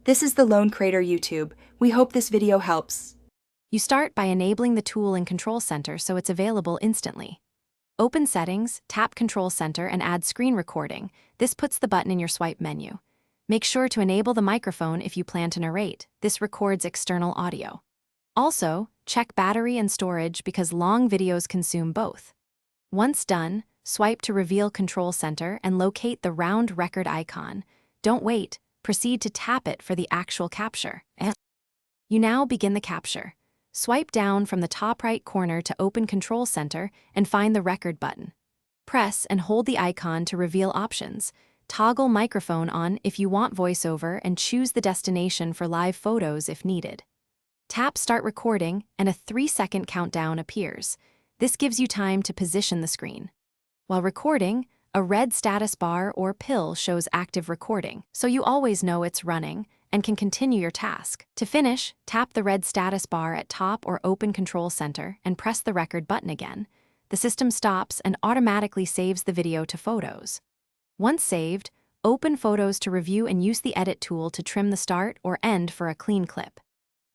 This is the Lone Creator YouTube. We hope this video helps. You start by enabling the tool in Control Center so it's available instantly. Open Settings, tap Control Center and add Screen Recording. This puts the button in your swipe menu. Make sure to enable the microphone if you plan to narrate. This records external audio. Also, check battery and storage because long videos consume both. Once done, swipe to reveal Control Center and locate the round record icon. Don't wait, proceed to tap it for the actual capture. You now begin the capture. Swipe down from the top right corner to open Control Center and find the record button. Press and hold the icon to reveal options. Toggle microphone on if you want voiceover and choose the destination for live photos if needed. Tap Start Recording and a 3-second countdown appears. This gives you time to position the screen. While recording, a red status bar or pill shows active recording, so you always know it's running and can continue your task. To finish, tap the red status bar at top or open Control Center and press the record button again. The system stops and automatically saves the video to Photos. Once saved, open Photos to review and use the Edit tool to trim the start or end for a clean clip.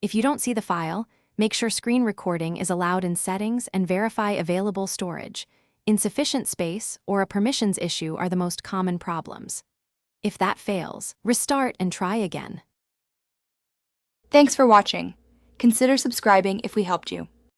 If you don't see the file, make sure screen recording is allowed in Settings and verify available storage. Insufficient space or a permissions issue are the most common problems. If that fails, restart and try again. Thanks for watching. Consider subscribing if we helped you.